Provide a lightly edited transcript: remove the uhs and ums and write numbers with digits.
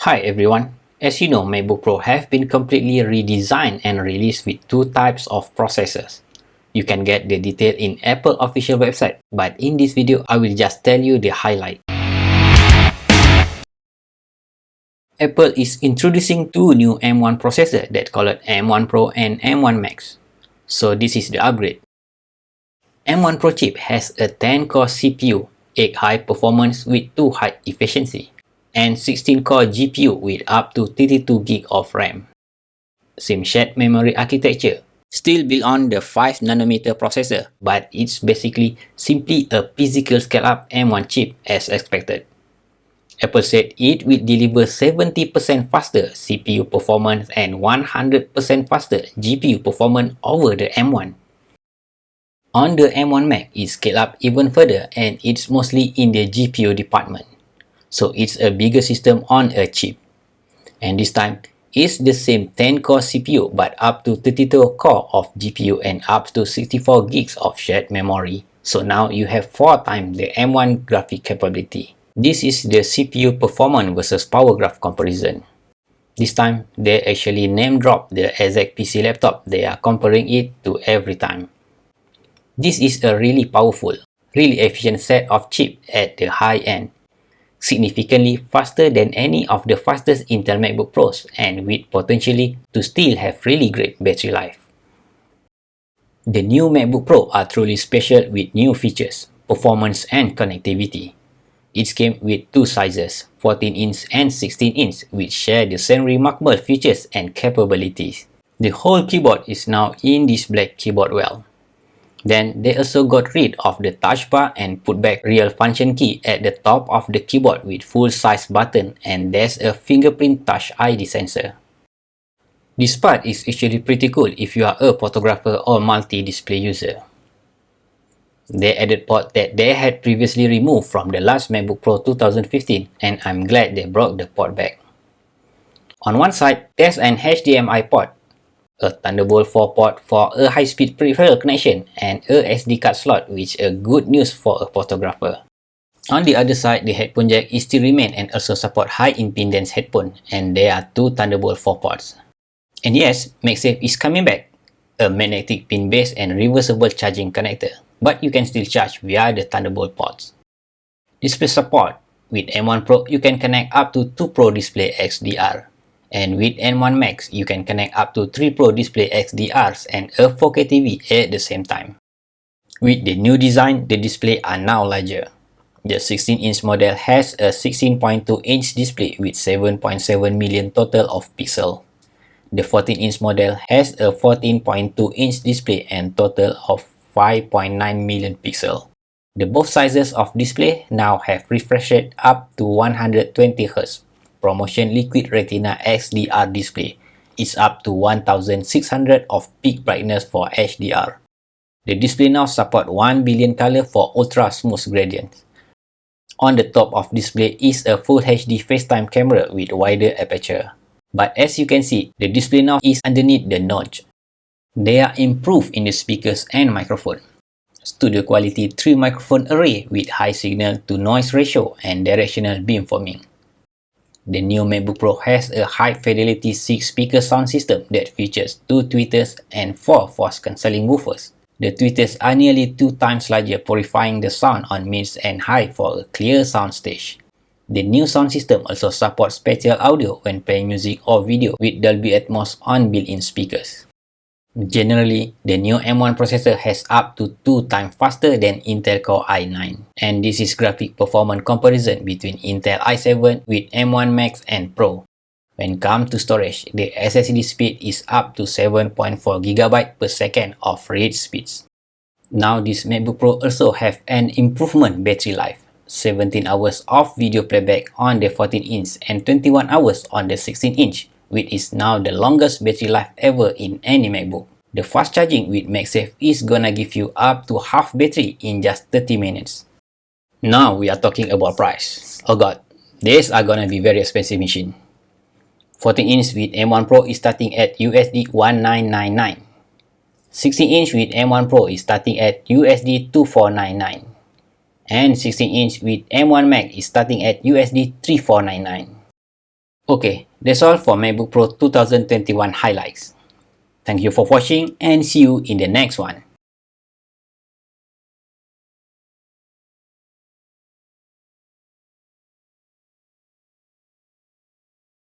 Hi everyone. As you know, MacBook Pro have been completely redesigned and released with two types of processors. You can get the detail in Apple official website, but in this video, I will just tell you the highlight. Apple is introducing two new M1 processors that called M1 Pro and M1 Max. So this is the upgrade. M1 Pro chip has a 10-core CPU, 8 high performance with 2 high efficiency, and 16-core GPU with up to 32GB of RAM. Same shared memory architecture, still built on the 5nm processor, but it's basically simply a physical scale-up M1 chip as expected. Apple said it will deliver 70% faster CPU performance and 100% faster GPU performance over the M1. On the M1 Max, it scaled up even further and it's mostly in the GPU department. So it's a bigger system on a chip. And this time, it's the same 10-core CPU but up to 32 core of GPU and up to 64 gigs of shared memory. So now you have 4 times the M1 graphic capability. This is the CPU performance versus power graph comparison. This time, they actually name drop the exact PC laptop they are comparing it to every time. This is a really powerful, really efficient set of chips at the high end, significantly faster than any of the fastest Intel MacBook Pros and with potentially to still have really great battery life. The new MacBook Pro are truly special with new features, performance and connectivity. It came with two sizes, 14-inch and 16-inch, which share the same remarkable features and capabilities. The whole keyboard is now in this black keyboard well. Then they also got rid of the touch bar and put back real function key at the top of the keyboard with full-size button, and there's a fingerprint touch ID sensor. This part is actually pretty cool if you are a photographer or multi-display user. They added port that they had previously removed from the last MacBook Pro 2015, and I'm glad they brought the port back. On one side, there's an HDMI port, a Thunderbolt 4 port for a high-speed peripheral connection, and a SD card slot, which is good news for a photographer. On the other side, the headphone jack is still remain and also support high impedance headphone, and there are two Thunderbolt 4 ports. And yes, MagSafe is coming back, a magnetic pin-based and reversible charging connector, but you can still charge via the Thunderbolt ports. Display support. With M1 Pro, you can connect up to 2 Pro Display XDR. And with M1 Max, you can connect up to 3 Pro Display XDRs and a 4K TV at the same time. With the new design, the display are now larger. The 16-inch model has a 16.2-inch display with 7.7 million total of pixels. The 14-inch model has a 14.2-inch display and total of 5.9 million pixels. The both sizes of display now have refresh rate up to 120Hz. Promotion Liquid Retina XDR display is up to 1600 of peak brightness for HDR. The display now support 1 billion color for ultra smooth gradients. On the top of display is a Full HD FaceTime camera with wider aperture. But as you can see, the display now is underneath the notch. They are improved in the speakers and microphone. Studio quality 3 microphone array with high signal to noise ratio and directional beamforming. The new MacBook Pro has a high-fidelity 6-speaker sound system that features 2 tweeters and 4 force cancelling woofers. The tweeters are nearly 2 times larger, purifying the sound on mids and high for a clear soundstage. The new sound system also supports spatial audio when playing music or video with Dolby Atmos on built-in speakers. Generally, the new M1 processor has up to 2 times faster than Intel Core i9, and this is graphic performance comparison between Intel i7 with M1 Max and Pro. When it comes to storage, the SSD speed is up to 7.4GB per second of read speeds. Now this MacBook Pro also have an improvement battery life, 17 hours of video playback on the 14-inch and 21 hours on the 16-inch, which is now the longest battery life ever in any MacBook. The fast charging with MagSafe is gonna give you up to half battery in just 30 minutes. Now we are talking about price. Oh god, these are gonna be very expensive machine. 14-inch with M1 Pro is starting at USD 1999. 16-inch with M1 Pro is starting at USD 2499. And 16-inch with M1 Max is starting at USD 3499. Okay, that's all for MacBook Pro 2021 highlights. Thank you for watching and see you in the next one.